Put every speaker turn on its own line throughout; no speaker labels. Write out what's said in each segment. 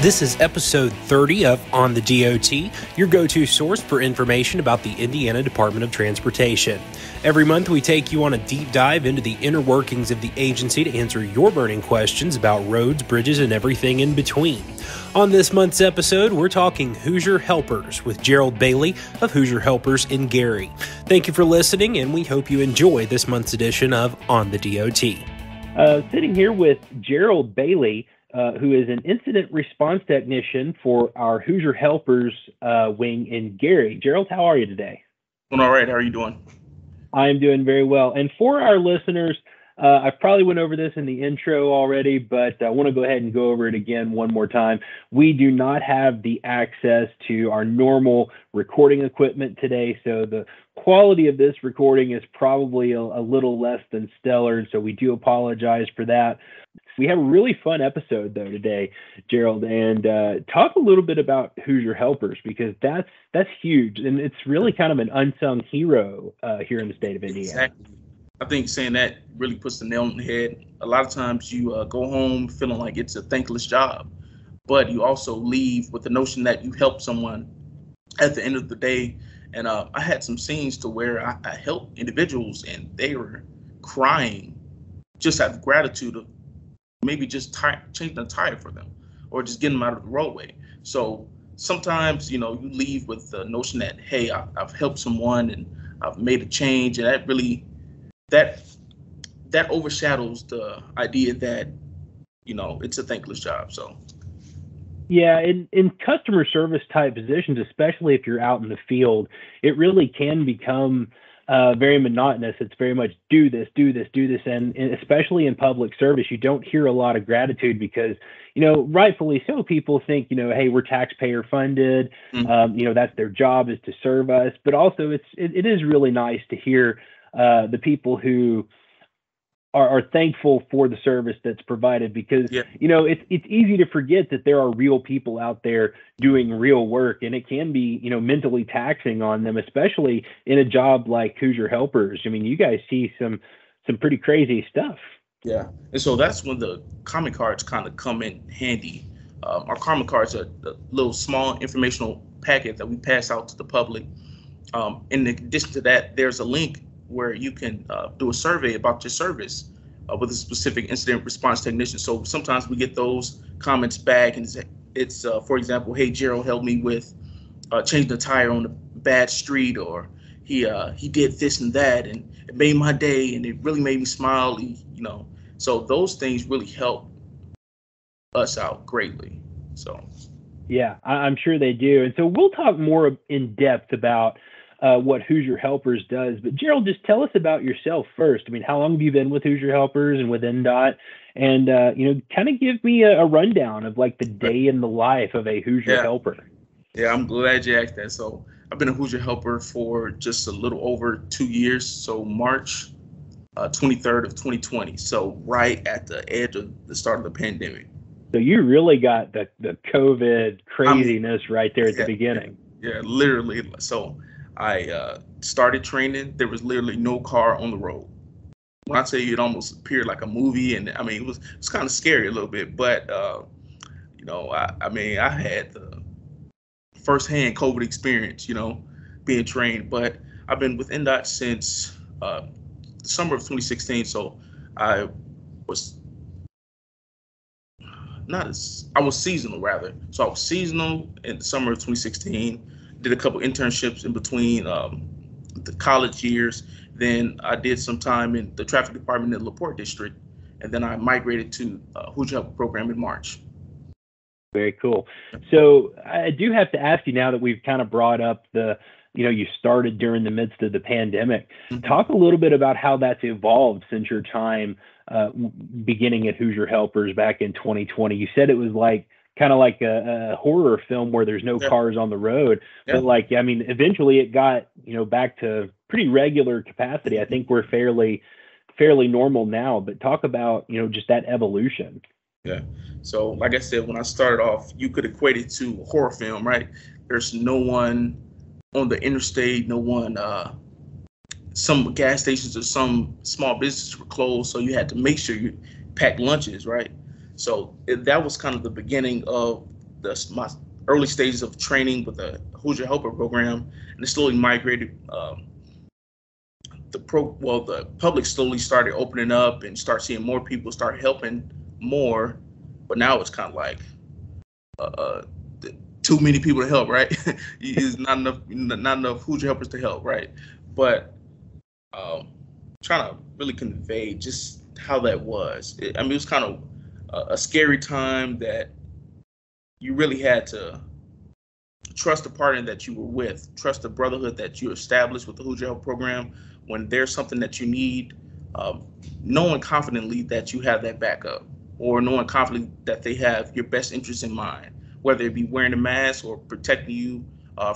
This is episode 30 of On the DOT, your go-to source for information about the Indiana Department of Transportation. Every month, we take you on a deep dive into the inner workings of the agency to answer your burning questions about roads, bridges, and everything in between. On this month's episode, we're talking Hoosier Helpers with Gerald Bailey of Hoosier Helpers in Gary. Thank you for listening, and we hope you enjoy this month's edition of On the DOT.
Sitting here with Gerald Bailey, who is an incident response technician for our Hoosier Helpers wing in Gary. Gerald, how are you today?
Doing all right. How are you doing?
I'm doing very well. And for our listeners, I probably went over this in the intro already, but I want to go ahead and go over it again one more time. We do not have the access to our normal recording equipment today, so the quality of this recording is probably a little less than stellar, so we do apologize for that. We have a really fun episode, though, today, Gerald, and talk a little bit about Hoosier Helpers, because that's huge, and it's really kind of an unsung hero here in the state of Indiana.
Exactly. I think saying that really puts the nail on the head. A lot of times you go home feeling like it's a thankless job, but you also leave with the notion that you helped someone at the end of the day. And I had some scenes to where I helped individuals and they were crying just out of gratitude of maybe just changing a tire for them or just getting them out of the roadway. So sometimes, you leave with the notion that, hey, I've helped someone and I've made a change. And that really, that overshadows the idea that, it's a thankless job. So.
Yeah, in customer service type positions, especially if you're out in the field, it really can become very monotonous. It's very much do this. And especially in public service, you don't hear a lot of gratitude because, rightfully so, people think, hey, we're taxpayer funded.
Mm-hmm.
That's their job is to serve us. But also it is really nice to hear the people who are thankful for the service that's provided, because it's easy to forget that there are real people out there doing real work, and it can be mentally taxing on them, especially in a job like Hoosier Helpers. I mean, you guys see some pretty crazy stuff.
Yeah, and so that's when the comment cards kind of come in handy. Our comment cards are a little small informational packet that we pass out to the public. In addition to that, there's a link where you can do a survey about your service with a specific incident response technician. So sometimes we get those comments back, and it's for example, hey, Gerald helped me with changing the tire on a bad street, or he did this and that, and it made my day, and it really made me smile. So those things really help us out greatly. So.
Yeah, I'm sure they do. And so we'll talk more in depth about what Hoosier Helpers does. But Gerald, just tell us about yourself first. I mean, how long have you been with Hoosier Helpers and with NDOT? And, kind of give me a rundown of like the day in the life of a Hoosier Helper.
Yeah, I'm glad you asked that. So I've been a Hoosier Helper for just a little over 2 years. So March 23rd of 2020. So right at the edge of the start of the pandemic.
So you really got the COVID craziness right there at the beginning.
Yeah, literally. So I started training. There was literally no car on the road. When I tell you, it almost appeared like a movie, and I mean, it was kind of scary a little bit. But I had the firsthand COVID experience, being trained. But I've been with NDOT since the summer of 2016. So I was seasonal rather. So I was seasonal in the summer of 2016. Did a couple internships in between the college years. Then I did some time in the traffic department in the LaPorte district. And then I migrated to Hoosier Helper program in March.
Very cool. So I do have to ask you, now that we've kind of brought up you started during the midst of the pandemic, talk a little bit about how that's evolved since your time beginning at Hoosier Helpers back in 2020. You said it was kind of like a horror film where there's no cars on the road, but eventually it got, back to pretty regular capacity. I think we're fairly normal now, but talk about, just that evolution.
Yeah. So like I said, when I started off, you could equate it to a horror film, right? There's no one on the interstate, no one, some gas stations or some small businesses were closed. So you had to make sure you packed lunches, right? So that was kind of the beginning of my early stages of training with the Hoosier Helper program, and it slowly migrated. The public slowly started opening up and start seeing more people start helping more, but now it's kind of like too many people to help, right? It's not enough Hoosier helpers to help, right? But trying to really convey just how that was. It was kind of a scary time that you really had to trust the partner that you were with, trust the brotherhood that you established with the Hoosier Help program. When there's something that you need, knowing confidently that you have that backup, or knowing confidently that they have your best interest in mind, whether it be wearing a mask or protecting you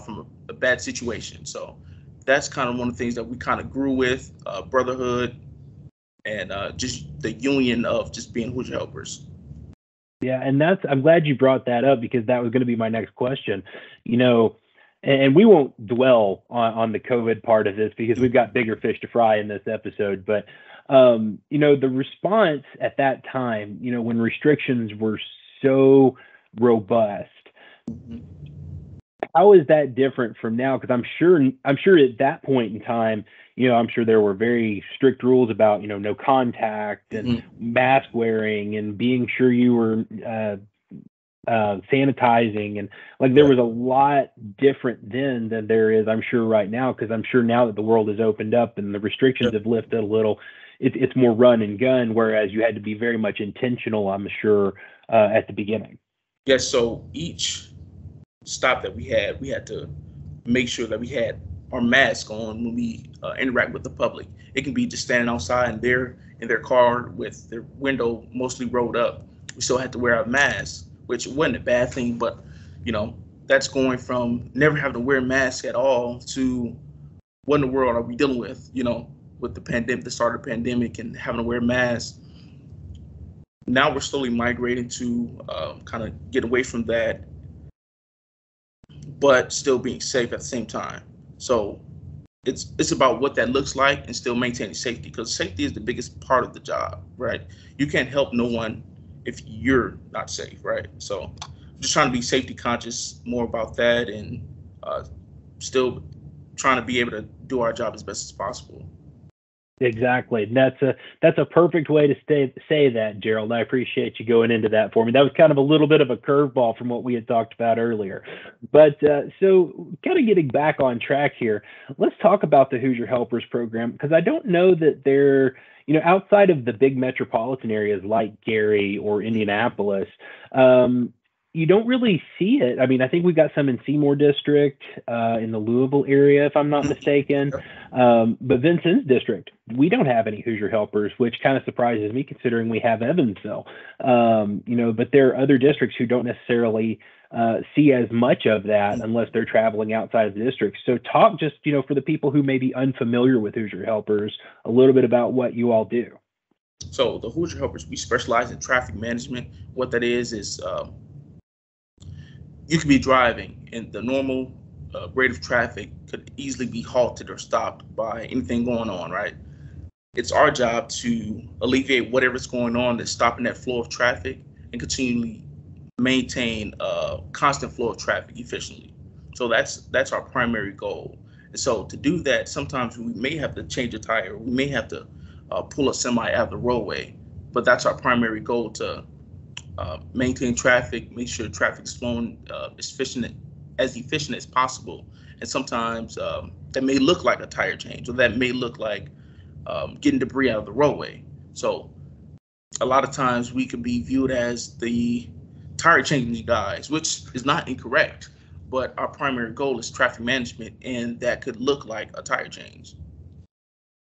from a bad situation. So that's kind of one of the things that we kind of grew with, brotherhood, and just the union of just being Hoosier Helpers.
Yeah, and I'm glad you brought that up, because that was going to be my next question. And we won't dwell on the COVID part of this, because we've got bigger fish to fry in this episode. But the response at that time, when restrictions were so robust, how is that different from now? Because I'm sure at that point in time, I'm sure there were very strict rules about, no contact and mask wearing and being sure you were sanitizing, and like there was a lot different then than there is, I'm sure, right now. Because I'm sure now that the world has opened up and the restrictions have lifted a little, it's more run and gun, whereas you had to be very much intentional, I'm sure, at the beginning.
Yes. So each stop that we had to make sure that we had our mask on when we interact with the public. It can be just standing outside and in their car with their window mostly rolled up. We still had to wear our mask, which wasn't a bad thing, but that's going from never having to wear a mask at all to what in the world are we dealing with, with the pandemic, the start of the pandemic, and having to wear masks. Now we're slowly migrating to kind of get away from that, but still being safe at the same time. So it's about what that looks like and still maintaining safety, because safety is the biggest part of the job, right? You can't help no one if you're not safe, right? So just trying to be safety conscious more about that, and still trying to be able to do our job as best as possible.
Exactly. That's a perfect way to say that, Gerald. I appreciate you going into that for me. That was kind of a little bit of a curveball from what we had talked about earlier. But so kind of getting back on track here, let's talk about the Hoosier Helpers program, because I don't know that they're, outside of the big metropolitan areas like Gary or Indianapolis, you don't really see it. I mean, I think we've got some in Seymour District, in the Louisville area, if I'm not mistaken. But Vincennes District, we don't have any Hoosier Helpers, which kind of surprises me considering we have Evansville. But there are other districts who don't necessarily see as much of that unless they're traveling outside of the district. So talk just, for the people who may be unfamiliar with Hoosier Helpers, a little bit about what you all do.
So the Hoosier Helpers, we specialize in traffic management. What that is you could be driving and the normal rate of traffic could easily be halted or stopped by anything going on, right? It's our job to alleviate whatever's going on that's stopping that flow of traffic and continually maintain a constant flow of traffic efficiently. So that's our primary goal. And so to do that, sometimes we may have to change a tire, we may have to pull a semi out of the roadway, but that's our primary goal, to maintain traffic, make sure traffic is flowing as efficient as possible. And sometimes that may look like a tire change, or that may look like getting debris out of the roadway. So a lot of times we could be viewed as the tire changing guys, which is not incorrect, but our primary goal is traffic management, and that could look like a tire change.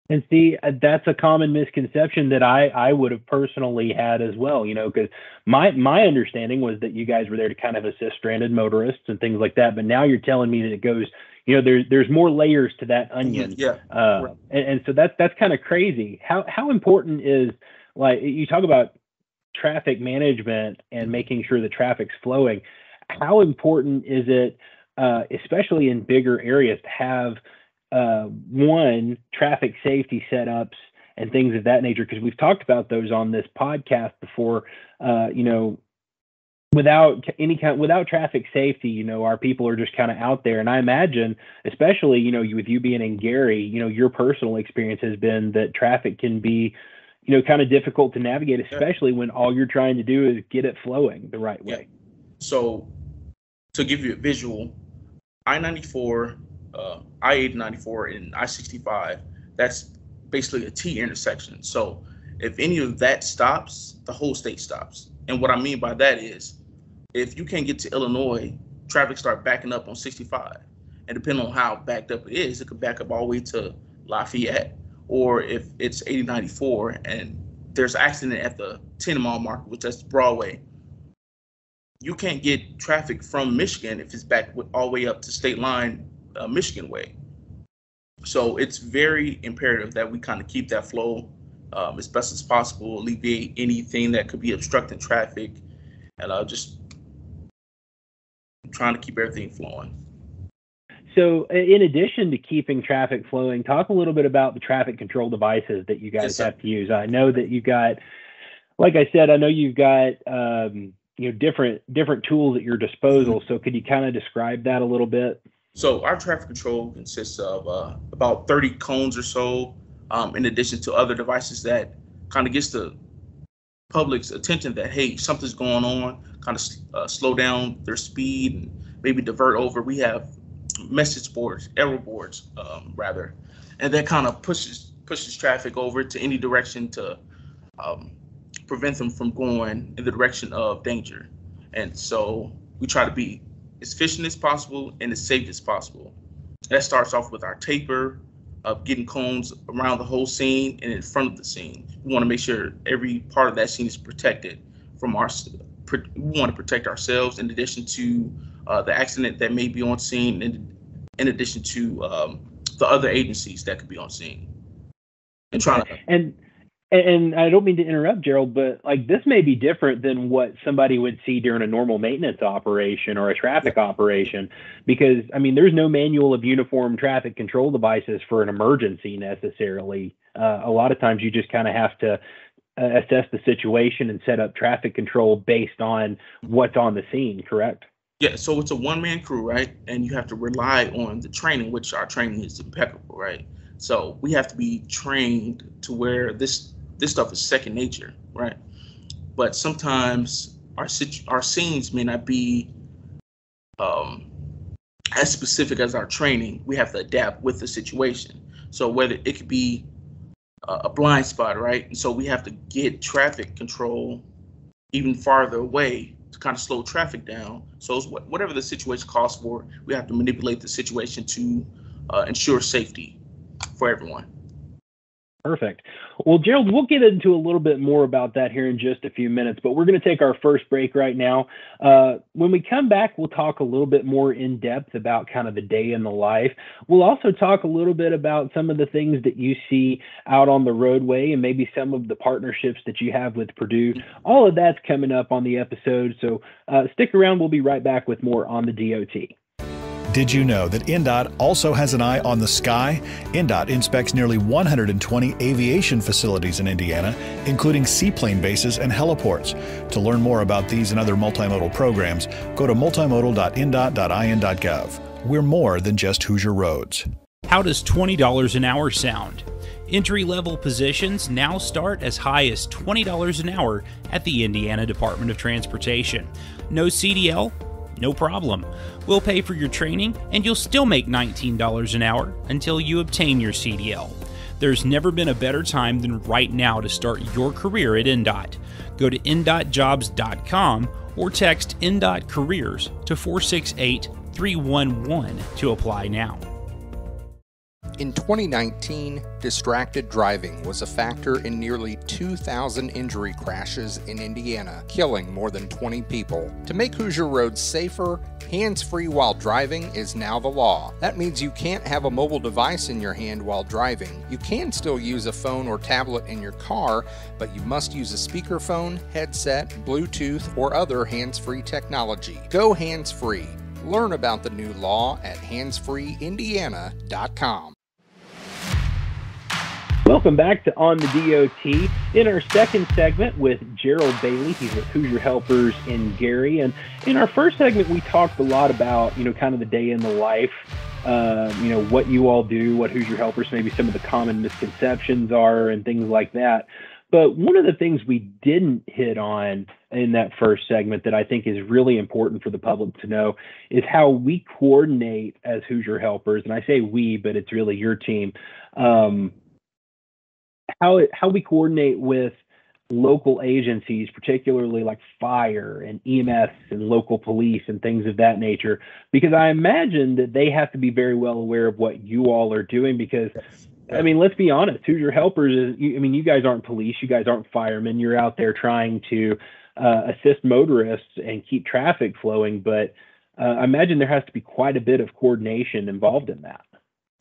And see, that's a common misconception that I would have personally had as well, because my understanding was that you guys were there to kind of assist stranded motorists and things like that. But now you're telling me that it goes, there's more layers to that onion.
Yeah.
And so that's kind of crazy. How important is, like, you talk about traffic management and making sure the traffic's flowing. How important is it, especially in bigger areas, to have one, traffic safety setups and things of that nature? Because we've talked about those on this podcast before. without traffic safety, our people are just kind of out there. And I imagine, especially, with you being in Gary, your personal experience has been that traffic can be, kind of difficult to navigate, especially when all you're trying to do is get it flowing the right way.
So to give you a visual, I-94, I-894 and I-65, that's basically a T intersection. So if any of that stops, the whole state stops. And what I mean by that is, if you can't get to Illinois, traffic start backing up on 65. And depending on how backed up it is, it could back up all the way to Lafayette. Or if it's 8094 and there's an accident at the 10-mile mark, which that's Broadway, you can't get traffic from Michigan if it's back all the way up to state line, Michigan way. So it's very imperative that we kind of keep that flow as best as possible, alleviate anything that could be obstructing traffic, and just trying to keep everything flowing.
So in addition to keeping traffic flowing, talk a little bit about the traffic control devices that you guys have to use. I know that you've got, like I said, you've got different tools at your disposal. So could you kind of describe that a little bit?
So our traffic control consists of about 30 cones or so, in addition to other devices that kind of gets the public's attention that, hey, something's going on, kind of slow down their speed and maybe divert over. We have message boards, error boards, rather, and that kind of pushes traffic over to any direction to prevent them from going in the direction of danger. And so we try to be as efficient as possible and as safe as possible. That starts off with our taper, of getting cones around the whole scene and in front of the scene. We want to make sure every part of that scene is protected from we want to protect ourselves in addition to the accident that may be on scene, in addition to the other agencies that could be on scene. And trying to
And I don't mean to interrupt, Gerald, but like this may be different than what somebody would see during a normal maintenance operation or a traffic operation, because there's no manual of uniform traffic control devices for an emergency necessarily. A lot of times you just kind of have to assess the situation and set up traffic control based on what's on the scene, correct?
Yeah, so it's a one-man crew, right? And you have to rely on the training, which our training is impeccable, right? So we have to be trained to where this stuff is second nature, right? But sometimes our scenes may not be as specific as our training. We have to adapt with the situation. So whether it could be a blind spot, right? And so we have to get traffic control even farther away to kind of slow traffic down. So it's whatever the situation calls for, we have to manipulate the situation to ensure safety for everyone.
Perfect. Well, Gerald, we'll get into a little bit more about that here in just a few minutes, but we're going to take our first break right now. When we come back, we'll talk a little bit more in depth about kind of the day in the life. We'll also talk a little bit about some of the things that you see out on the roadway and maybe some of the partnerships that you have with Purdue. All of that's coming up on the episode, so stick around. We'll be right back with more on the DOT.
Did you know that INDOT also has an eye on the sky? INDOT inspects nearly 120 aviation facilities in Indiana, including seaplane bases and heliports. To learn more about these and other multimodal programs, go to multimodal.indot.in.gov. We're more than just Hoosier roads.
How does $20 an hour sound? Entry-level positions now start as high as $20 an hour at the Indiana Department of Transportation. No CDL? No problem. We'll pay for your training and you'll still make $19 an hour until you obtain your CDL. There's never been a better time than right now to start your career at INDOT. Go to indotjobs.com or text INDOT Careers to 468-311 to apply now.
In 2019, distracted driving was a factor in nearly 2,000 injury crashes in Indiana, killing more than 20 people. To make Hoosier roads safer, hands-free while driving is now the law. That means you can't have a mobile device in your hand while driving. You can still use a phone or tablet in your car, but you must use a speakerphone, headset, Bluetooth, or other hands-free technology. Go hands-free. Learn about the new law at handsfreeindiana.com.
Welcome back to On the DOT. In our second segment with Gerald Bailey, he's with Hoosier Helpers in Gary. And in our first segment, we talked a lot about, kind of the day in the life, what you all do, what Hoosier Helpers, maybe some of the common misconceptions are and things like that. But one of the things we didn't hit on in that first segment that I think is really important for the public to know is how we coordinate as Hoosier Helpers. And I say we, but it's really your team. How we coordinate with local agencies, particularly like fire and EMS and local police and things of that nature, because I imagine that they have to be very well aware of what you all are doing because, I mean, let's be honest, Hoosier Helpers you guys aren't police, you guys aren't firemen, you're out there trying to assist motorists and keep traffic flowing, but I imagine there has to be quite a bit of coordination involved in that.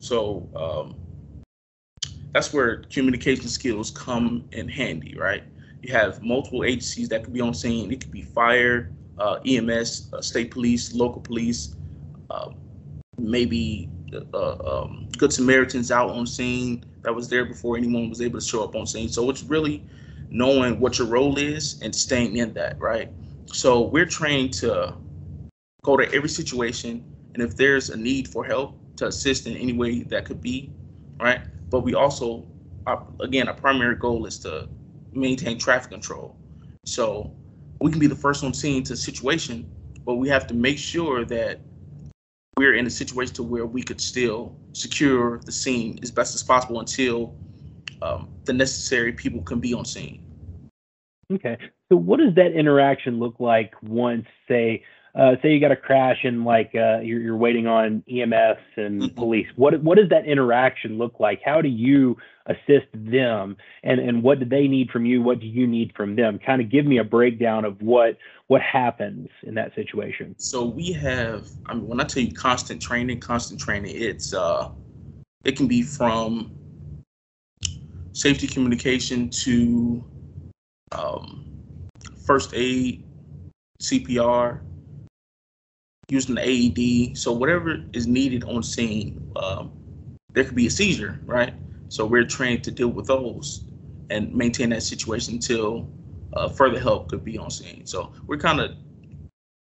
So, that's where communication skills come in handy, right? You have multiple agencies that could be on scene. It could be fire, EMS, state police, local police, maybe Good Samaritans out on scene that was there before anyone was able to show up on scene. So it's really knowing what your role is and staying in that, right? So we're trained to go to every situation, and if there's a need for help, to assist in any way that could be, right? But we also, again, our primary goal is to maintain traffic control. So we can be the first on scene to a situation, but we have to make sure that we're in a situation to where we could still secure the scene as best as possible until the necessary people can be on scene.
Okay. So what does that interaction look like once, say you got a crash and you're waiting on EMS and police? What does that interaction look like? How do you assist them, and what do they need from you? What do you need from them? Kind of give me a breakdown of what happens in that situation.
So we have, when I tell you constant training, it's it can be from safety communication to first aid, CPR, using the AED. So whatever is needed on scene, there could be a seizure, right? So we're trained to deal with those and maintain that situation until further help could be on scene. So we're kind of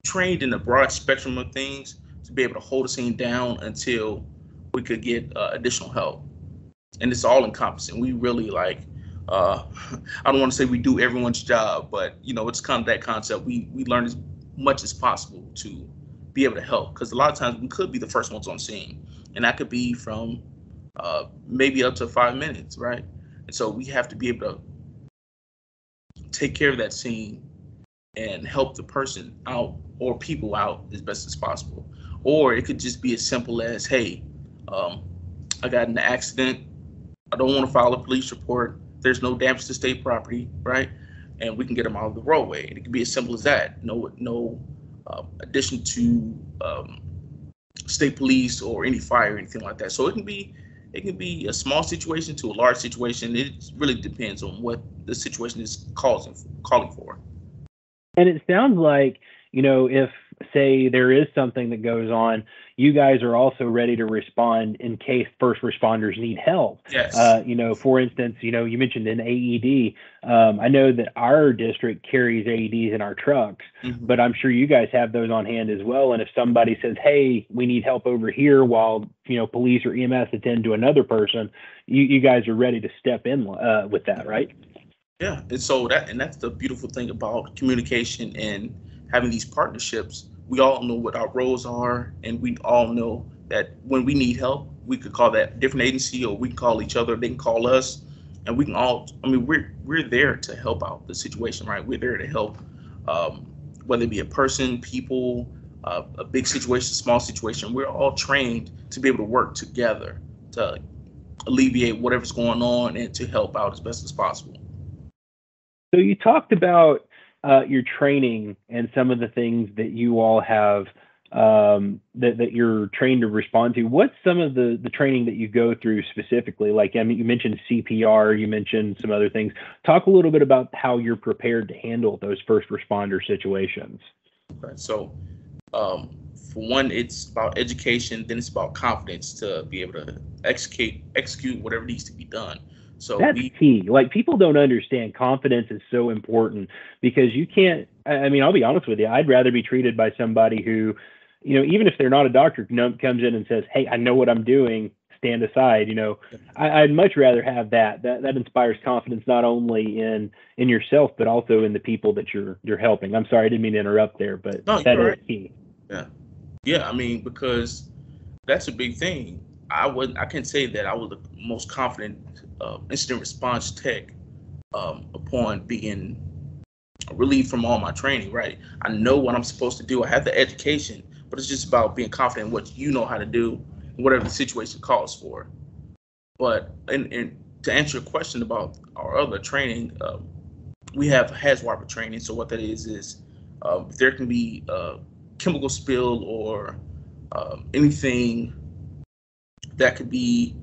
trained in a broad spectrum of things to be able to hold the scene down until we could get additional help. And it's all encompassing. We really I don't want to say we do everyone's job, but it's kind of that concept. We learn as much as possible to be able to help, because a lot of times we could be the first ones on scene, and that could be from maybe up to 5 minutes, right? And so we have to be able to take care of that scene and help the person out or people out as best as possible. Or it could just be as simple as, hey, I got in an accident. I don't want to file a police report. There's no damage to state property, right? And we can get them out of the roadway. And it could be as simple as that. No addition to state police or any fire or anything like that. So it can be a small situation to a large situation. It really depends on what the situation is calling for.
And it sounds like, if, say, there is something that goes on, you guys are also ready to respond in case first responders need help.
Yes.
For instance, you mentioned an AED. I know that our district carries AEDs in our trucks, but I'm sure you guys have those on hand as well. And if somebody says, hey, we need help over here while, police or EMS attend to another person, you guys are ready to step in with that, right?
Yeah. And so that's the beautiful thing about communication and having these partnerships. We all know what our roles are, and we all know that when we need help, we could call that different agency, or we can call each other, they can call us, and we can all, we're there to help out the situation, right? We're there to help, whether it be a person, people, a big situation, small situation. We're all trained to be able to work together to alleviate whatever's going on and to help out as best as possible.
So you talked about your training and some of the things that you all have that you're trained to respond to. What's some of the training that you go through specifically? You mentioned CPR, you mentioned some other things. Talk a little bit about how you're prepared to handle those first responder situations.
Okay, so for one, it's about education, then it's about confidence to be able to execute whatever needs to be done. So
that's key. Like, people don't understand confidence is so important, because you can't, I mean, I'll be honest with you. I'd rather be treated by somebody who, even if they're not a doctor, comes in and says, "Hey, I know what I'm doing. Stand aside." I'd much rather have that. That inspires confidence, not only in yourself, but also in the people that you're helping. I'm sorry, I didn't mean to interrupt there, but
no,
that is
right.
key.
Yeah. I mean, because that's a big thing. I can't say that I was the most confident incident response tech upon being relieved from all my training. Right. I know what I'm supposed to do. I have the education, but it's just about being confident in what you know how to do, whatever the situation calls for. But and to answer your question about our other training, we have HAZWARPA training. So what that is there can be chemical spill or anything that could be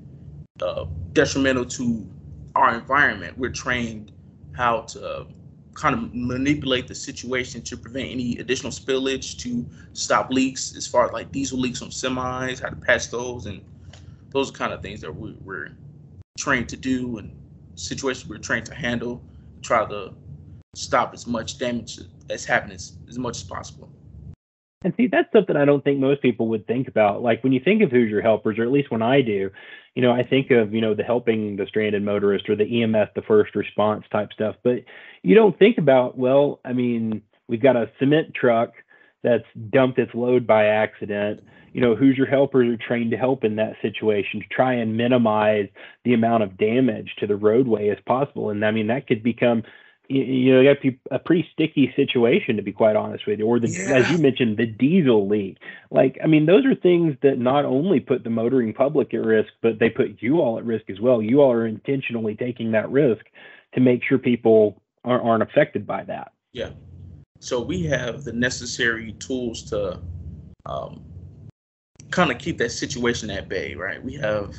detrimental to our environment. We're trained how to kind of manipulate the situation to prevent any additional spillage, to stop leaks, as far as like diesel leaks from semis, how to patch those, and those are kind of things that we're trained to do, and situations we're trained to handle, try to stop as much damage as happening as much as possible.
And see, that's something I don't think most people would think about. Like, when you think of Hoosier helpers, or at least when I do, I think of, the helping the stranded motorist, or the EMS, the first response type stuff. But you don't think about, well, I mean, we've got a cement truck that's dumped its load by accident. Hoosier helpers are trained to help in that situation, to try and minimize the amount of damage to the roadway as possible. And I mean, that could become, got to be a pretty sticky situation, to be quite honest with you. Or as you mentioned, the diesel leak. Like, I mean, those are things that not only put the motoring public at risk, but they put you all at risk as well. You all are intentionally taking that risk to make sure people aren't affected by that.
Yeah. So we have the necessary tools to kind of keep that situation at bay, right? We have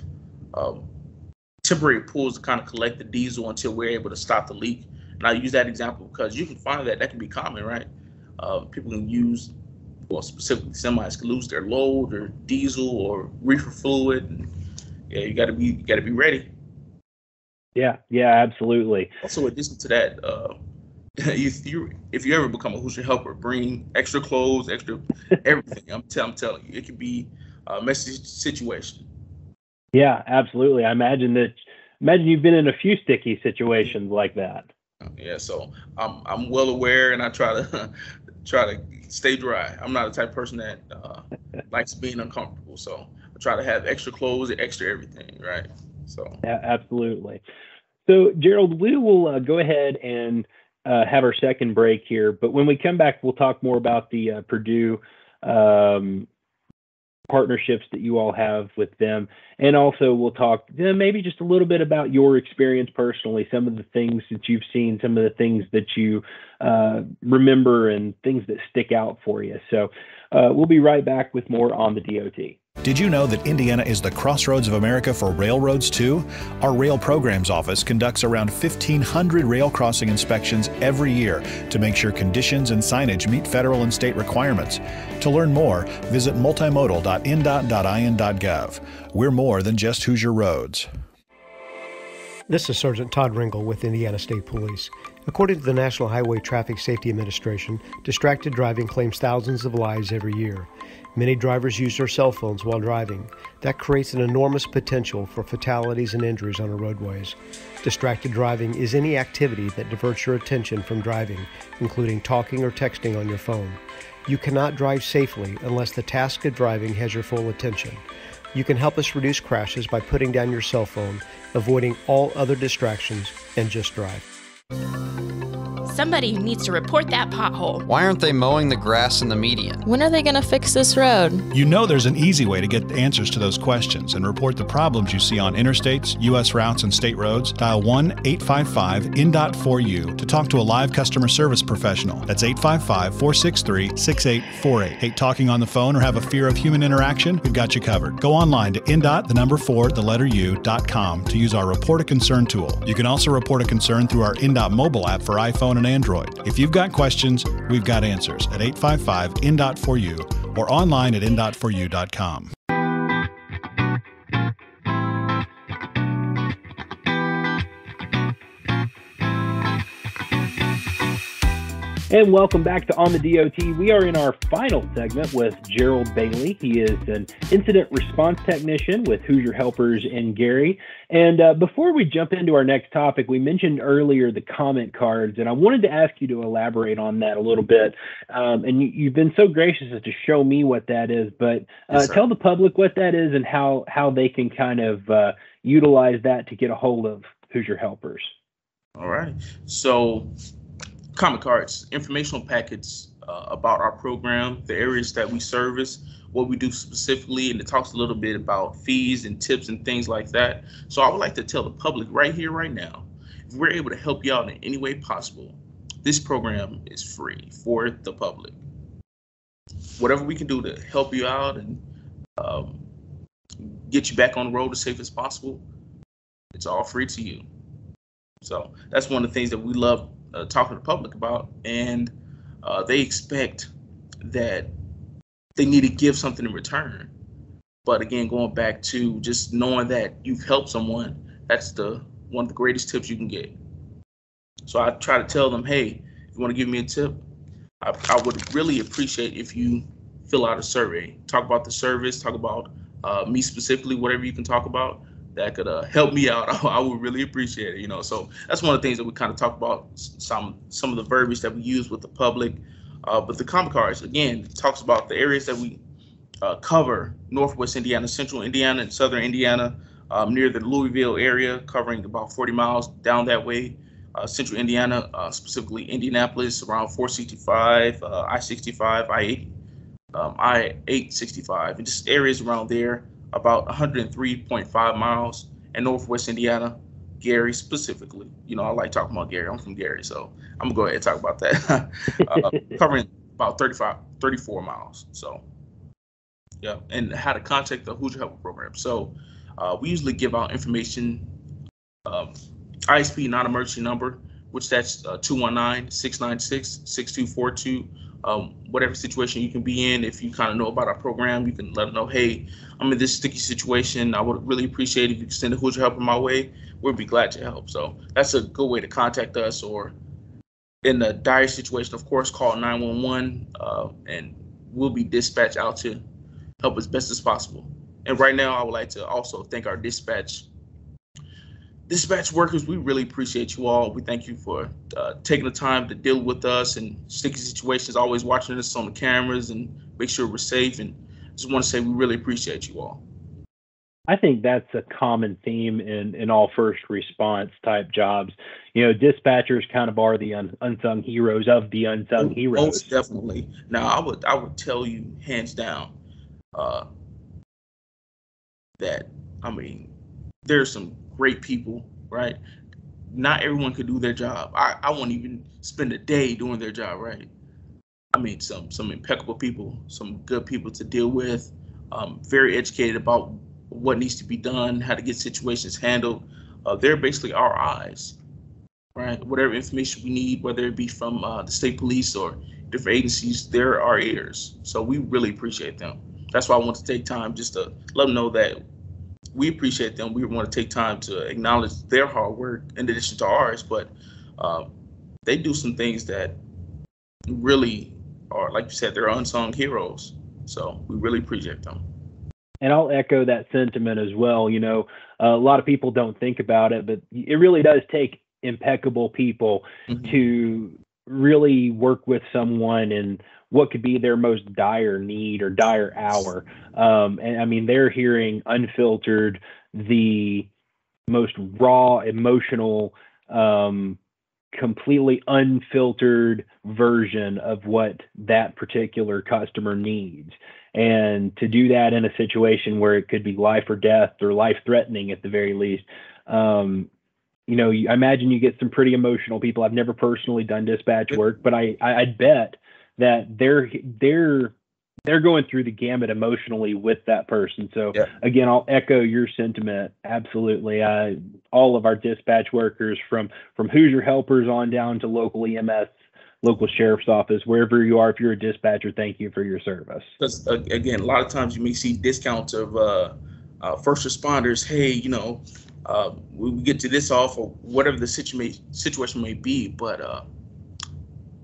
temporary pools to kind of collect the diesel until we're able to stop the leak. And I use that example because you can find that can be common, right? People can use, well, specifically semis can lose their load or diesel or reefer fluid. And you got to be ready.
Yeah, absolutely.
Also, in addition to that, if you ever become a Hoosier helper, bring extra clothes, extra everything. I'm telling you, it could be a messy situation. Yeah,
absolutely. I imagine you've been in a few sticky situations like that.
Yeah, so I'm well aware, and I try to stay dry. I'm not the type of person that likes being uncomfortable, so I try to have extra clothes and extra everything, right? So
yeah, absolutely. So Gerald, we will go ahead and have our second break here, but when we come back, we'll talk more about the Purdue partnerships that you all have with them, and also we'll talk maybe just a little bit about your experience personally, some of the things that you've seen, some of the things that you remember, and things that stick out for you. So we'll be right back with more on the DOT.
Did you know that Indiana is the crossroads of America for railroads too? Our Rail Programs Office conducts around 1,500 rail crossing inspections every year to make sure conditions and signage meet federal and state requirements. To learn more, visit multimodal.indot.in.gov. We're more than just Hoosier roads.
This is Sergeant Todd Ringel with Indiana State Police. According to the National Highway Traffic Safety Administration, distracted driving claims thousands of lives every year. Many drivers use their cell phones while driving. That creates an enormous potential for fatalities and injuries on our roadways. Distracted driving is any activity that diverts your attention from driving, including talking or texting on your phone. You cannot drive safely unless the task of driving has your full attention. You can help us reduce crashes by putting down your cell phone, avoiding all other distractions, and just drive.
Somebody needs to report that pothole.
Why aren't they mowing the grass in the median?
When are they going to fix this road?
You know there's an easy way to get answers to those questions and report the problems you see on interstates, U.S. routes, and state roads. Dial 1-855-INDOT4U to talk to a live customer service professional. That's 855-463-6848. Hate talking on the phone or have a fear of human interaction? We've got you covered. Go online to indot4u.com to use our Report a Concern tool. You can also report a concern through our INDOT mobile app for iPhone and Android. If you've got questions, we've got answers at 855-INDOT4U or online at indot4u.com.
And welcome back to On the DOT. We are in our final segment with Gerald Bailey. He is an incident response technician with Hoosier Helpers in Gary. And before we jump into our next topic, we mentioned earlier the comment cards, and I wanted to ask you to elaborate on that a little bit. And you've been so gracious as to show me what that is, but
Yes,
tell the public what that is and how they can kind of utilize that to get a hold of Hoosier Helpers.
All right. So comment cards, informational packets about our program, the areas that we service, what we do specifically, and it talks a little bit about fees and tips and things like that. So I would like to tell the public right here, right now, if we're able to help you out in any way possible, this program is free for the public. Whatever we can do to help you out and get you back on the road as safe as possible, it's all free to you. So that's one of the things that we love talking to the public about, and they expect that they need to give something in return. But again, going back to just knowing that you've helped someone, that's one of the greatest tips you can get. So I try to tell them, hey, if you want to give me a tip, I would really appreciate if you fill out a survey, talk about the service, talk about me specifically, whatever you can talk about that could help me out. I would really appreciate it, So that's one of the things that we kind of talk about, some of the verbiage that we use with the public. But the comment cards, again, talks about the areas that we cover: Northwest Indiana, Central Indiana, and Southern Indiana, near the Louisville area, covering about 40 miles down that way. Central Indiana, specifically Indianapolis, around 465, I-65, I-80, I-865, and just areas around there, about 103.5 miles. And Northwest Indiana, Gary specifically. I like talking about Gary. I'm from Gary, so I'm gonna go ahead and talk about that. Covering about 34 miles. So, yeah, and how to contact the Hoosier Helper program. So, we usually give out information, ISP non-emergency number, which that's 219-696-6242. Whatever situation you can be in, if you kind of know about our program, you can let them know, hey, I'm in this sticky situation. I would really appreciate if you could send a Hoosier Helper my way. We'd be glad to help. So that's a good way to contact us. Or in a dire situation, of course, call 911 and we'll be dispatched out to help as best as possible. And right now, I would like to also thank our dispatch workers. We really appreciate you all. We thank you for taking the time to deal with us in sticky situations, always watching us on the cameras and make sure we're safe. And just want to say we really appreciate you all.
I think that's a common theme in all first response type jobs. Dispatchers kind of are the unsung heroes of the unsung heroes.
Most definitely. Now, I would tell you hands down that, there's some great people, right? Not everyone could do their job. I won't even spend a day doing their job, right? Some impeccable people, some good people to deal with, very educated about what needs to be done, how to get situations handled. They're basically our eyes, right? Whatever information we need, whether it be from the state police or different agencies, they're our ears. So we really appreciate them. That's why I want to take time just to let them know that we appreciate them. We want to take time to acknowledge their hard work in addition to ours, but they do some things that really are, like you said, they're unsung heroes. So we really appreciate them.
And I'll echo that sentiment as well. A lot of people don't think about it, but it really does take impeccable people to really work with someone in what could be their most dire need or dire hour. And they're hearing unfiltered, the most raw, emotional, completely unfiltered version of what that particular customer needs. And to do that in a situation where it could be life or death or life threatening at the very least, I imagine you get some pretty emotional people. I've never personally done dispatch work, but I'd bet that they're going through the gamut emotionally with that person. So again, I'll echo your sentiment. Absolutely. All of our dispatch workers from Hoosier Helpers on down to local EMS, local sheriff's office, wherever you are, if you're a dispatcher, thank you for your service.
Because again, a lot of times you may see discounts of first responders. Hey, we get to this off or whatever the situation may be. But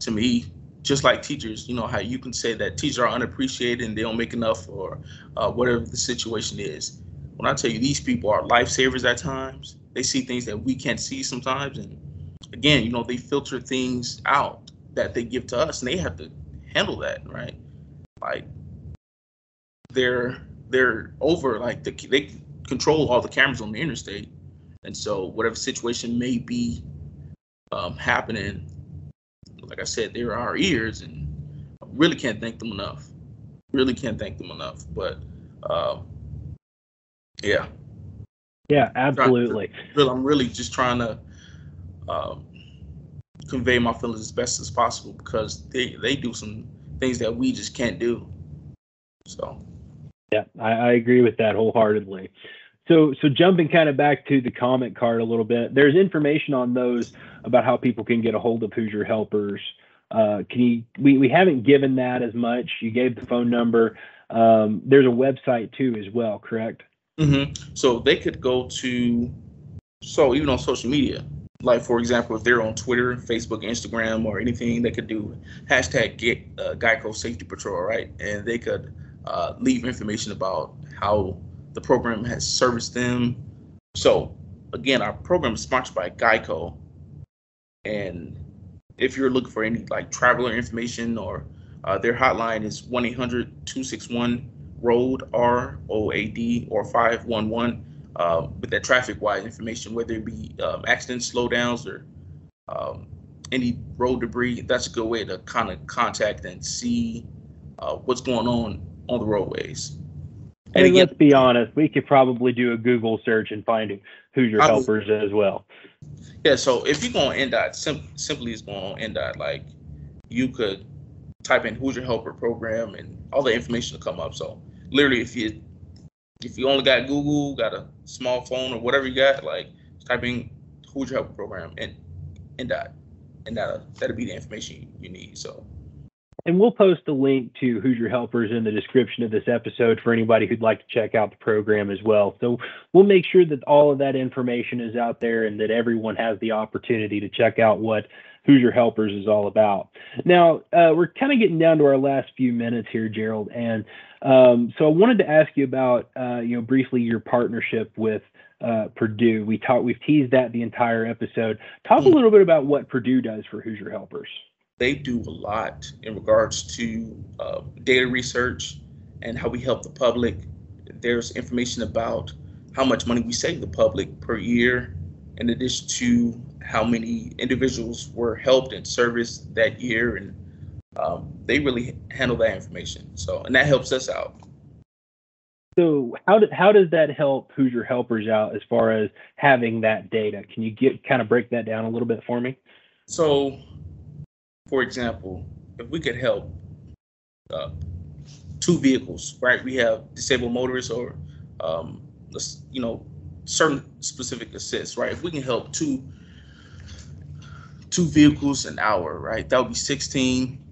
to me, just like teachers, how you can say that teachers are unappreciated and they don't make enough, or whatever the situation is. When I tell you these people are lifesavers at times, they see things that we can't see sometimes. And again, they filter things out that they give to us, and they have to handle that, right? Like they're over, like they control all the cameras on the interstate. And so whatever situation may be happening, like I said, they're our ears, and I really can't thank them enough. Really can't thank them enough. But yeah.
Yeah, absolutely.
I'm really just trying to convey my feelings as best as possible, because they do some things that we just can't do. So.
Yeah, I agree with that wholeheartedly. So jumping kind of back to the comment card a little bit, there's information on those about how people can get a hold of Hoosier Helpers. We haven't given that as much. You gave the phone number. There's a website too as well, correct?
Mm-hmm. So they could go to, even on social media, like for example, if they're on Twitter, Facebook, Instagram, or anything, they could do hashtag Geico Safety Patrol, right? And they could leave information about how the program has serviced them. So again, our program is sponsored by Geico, and if you're looking for any like traveler information, or their hotline is 1-800-261-ROAD, ROAD, or 511, with that traffic wise information, whether it be accidents, slowdowns, or any road debris. That's a good way to kind of contact and see what's going on the roadways.
And again, let's be honest, we could probably do a Google search and find Hoosier Helpers as well.
Yeah, so if you go on NDOT, simply is going on NDOT, like you could type in Hoosier Helper program and all the information will come up. So literally, if you only got Google, got a small phone or whatever you got, like type in Hoosier Helper program and NDOT, and that'll be the information you need. So.
And we'll post a link to Hoosier Helpers in the description of this episode for anybody who'd like to check out the program as well. So we'll make sure that all of that information is out there and that everyone has the opportunity to check out what Hoosier Helpers is all about. Now, we're kind of getting down to our last few minutes here, Gerald. And so I wanted to ask you about, briefly your partnership with Purdue. We've teased that the entire episode. Talk a little bit about what Purdue does for Hoosier Helpers.
They do a lot in regards to data research and how we help the public. There's information about how much money we save the public per year, in addition to how many individuals were helped and serviced that year. And they really handle that information. And that helps us out.
So how does that help Hoosier Helpers out as far as having that data? Can you kind of break that down a little bit for me?
So, for example, if we could help 2 vehicles, right? We have disabled motorists or, certain specific assists, right? If we can help two vehicles an hour, right? That would be 16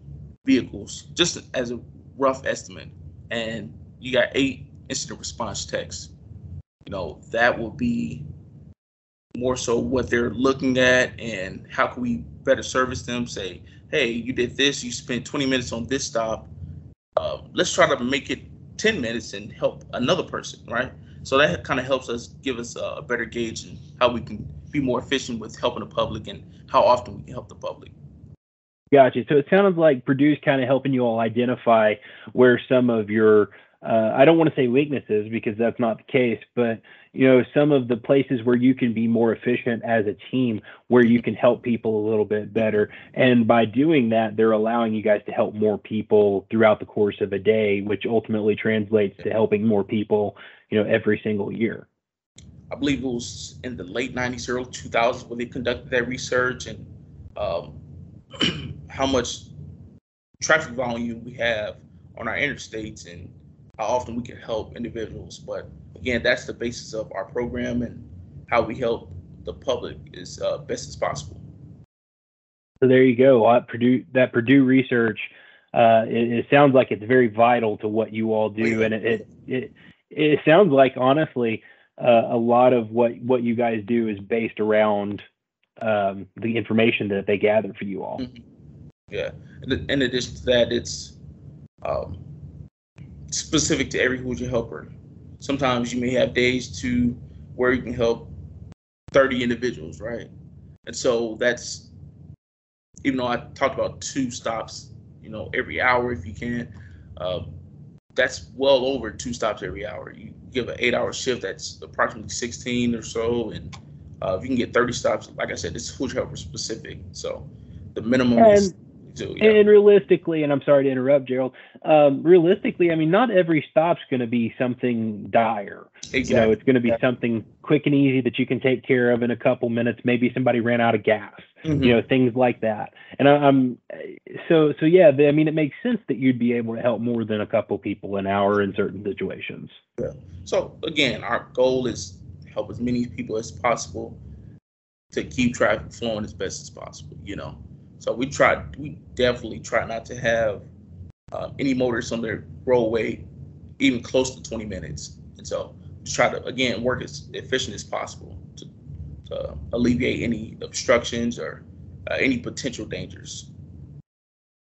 vehicles, just as a rough estimate. And you got 8 incident response techs. That will be more so what they're looking at and how can we better service them. Say, hey, you did this, you spent 20 minutes on this stop. Let's try to make it 10 minutes and help another person, right? So that kind of helps us, give us a better gauge in how we can be more efficient with helping the public and how often we can help the public.
Gotcha. So it sounds like Purdue's kind of helping you all identify where some of your, I don't want to say weaknesses because that's not the case, but some of the places where you can be more efficient as a team, where you can help people a little bit better. And by doing that, they're allowing you guys to help more people throughout the course of a day, which ultimately translates to helping more people, every single year.
I believe it was in the late 90s, early 2000s when they conducted that research, and how much traffic volume we have on our interstates and how often we can help individuals. But again, that's the basis of our program, and how we help the public as best as possible.
So there you go. That Purdue research, it sounds like it's very vital to what you all do. And it sounds like, honestly, a lot of what you guys do is based around the information that they gather for you all.
Mm-hmm. Yeah. In addition to that, it's specific to every Hoosier helper. Sometimes you may have days to where you can help 30 individuals, right? And so that's, even though I talked about 2 stops, every hour if you can, that's well over 2 stops every hour. You give an 8-hour shift, that's approximately 16 or so, and if you can get 30 stops, like I said, it's Hoosier helper specific. So the minimum is 2. Yeah.
And realistically, and I'm sorry to interrupt, Gerald, realistically, I mean, not every stop's going to be something dire.
Exactly.
It's going to be something quick and easy that you can take care of in a couple minutes. Maybe somebody ran out of gas, things like that. And so yeah, I mean, it makes sense that you'd be able to help more than a couple people an hour in certain situations.
Yeah. So again, our goal is to help as many people as possible to keep traffic flowing as best as possible, So we definitely try not to have any motorists on the roadway even close to 20 minutes. And so just try to, again, work as efficient as possible to alleviate any obstructions or any potential dangers.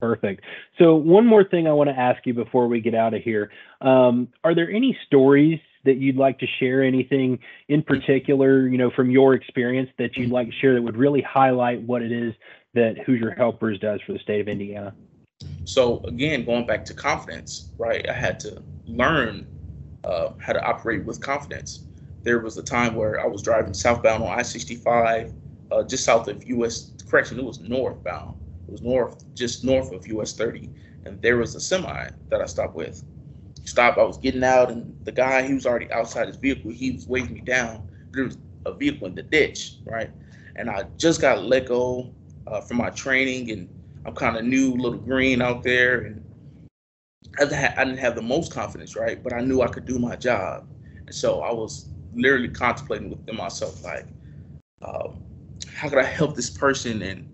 Perfect. So one more thing I want to ask you before we get out of here. Are there any stories that you'd like to share, anything in particular, from your experience that you'd like to share that would really highlight what it is that Hoosier Helpers does for the state of Indiana?
So again, going back to confidence, right? I had to learn how to operate with confidence. There was a time where I was driving southbound on I-65, just south of US, correction, it was northbound. It was just north of US 30. And there was a semi that I stopped with. I was getting out, and the guy, he was already outside his vehicle. He was waving me down. There was a vehicle in the ditch, right? And I just got let go from my training, and I'm kind of new, little green out there, and I didn't have the most confidence, right? But I knew I could do my job. And so I was literally contemplating within myself, like, how could I help this person? And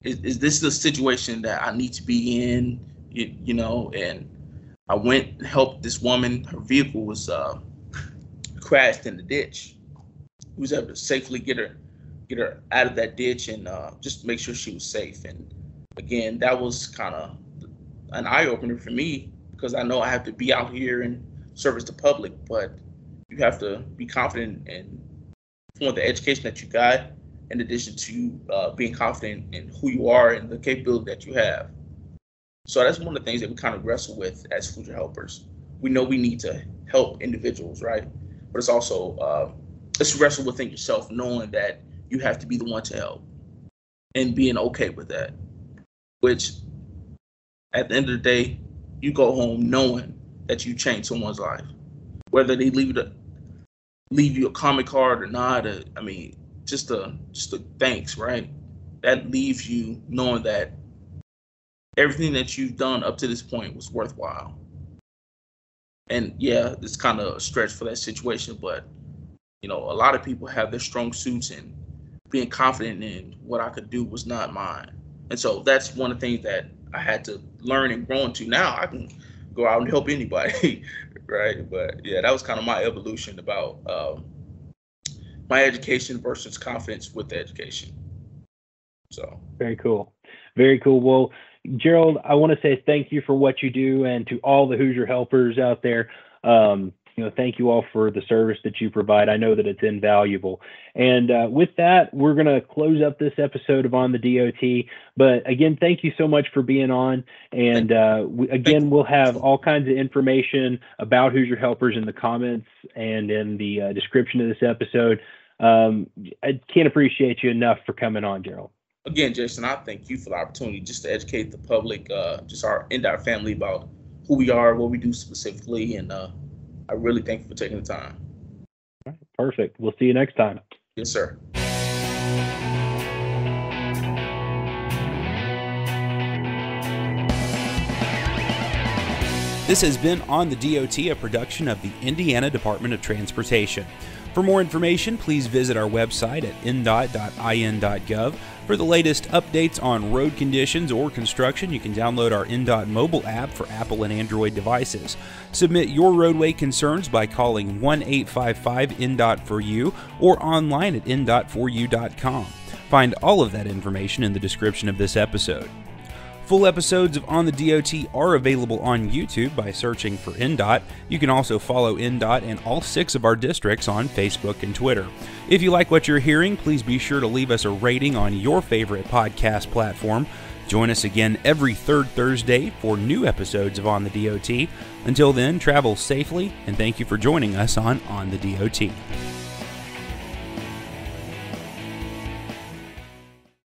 is this the situation that I need to be in, And I went and helped this woman. Her vehicle was crashed in the ditch. We was able to safely get her out of that ditch and just make sure she was safe. And again, that was kind of an eye-opener for me, because I know I have to be out here and service the public, but you have to be confident in the education that you got, in addition to being confident in who you are and the capability that you have. So that's one of the things that we kind of wrestle with as Hoosier helpers. We know we need to help individuals, right? But it's also, let's wrestle within yourself, knowing that you have to be the one to help and being okay with that, which at the end of the day, you go home knowing that you changed someone's life, whether they leave you a comment card or not. Just a thanks, right? That leaves you knowing that everything that you've done up to this point was worthwhile. And yeah, it's kind of a stretch for that situation, but a lot of people have their strong suits, and being confident in what I could do was not mine. And so that's one of the things that I had to learn and grow into. Now I can go out and help anybody, right? But yeah, that was kind of my evolution about my education versus confidence with the education. So
very cool. Very cool. Well, Gerald, I want to say thank you for what you do, and to all the Hoosier helpers out there. Thank you all for the service that you provide. I know that it's invaluable. And with that, we're going to close up this episode of On the DOT. But again, thank you so much for being on. And we'll have all kinds of information about Hoosier helpers in the comments and in the description of this episode. I can't appreciate you enough for coming on, Gerald.
Again, Jason, I thank you for the opportunity just to educate the public, just our entire family, about who we are, what we do specifically, and I really thank you for taking the time.
All right, perfect. We'll see you next time.
Yes, sir.
This has been On the DOT, a production of the Indiana Department of Transportation. For more information, please visit our website at ndot.in.gov. For the latest updates on road conditions or construction, you can download our NDOT mobile app for Apple and Android devices. Submit your roadway concerns by calling 1-855-NDOT-4U or online at ndot4u.com. Find all of that information in the description of this episode. Full episodes of On the DOT are available on YouTube by searching for NDOT. You can also follow NDOT in all 6 of our districts on Facebook and Twitter. If you like what you're hearing, please be sure to leave us a rating on your favorite podcast platform. Join us again every third Thursday for new episodes of On the DOT. Until then, travel safely, and thank you for joining us on the DOT.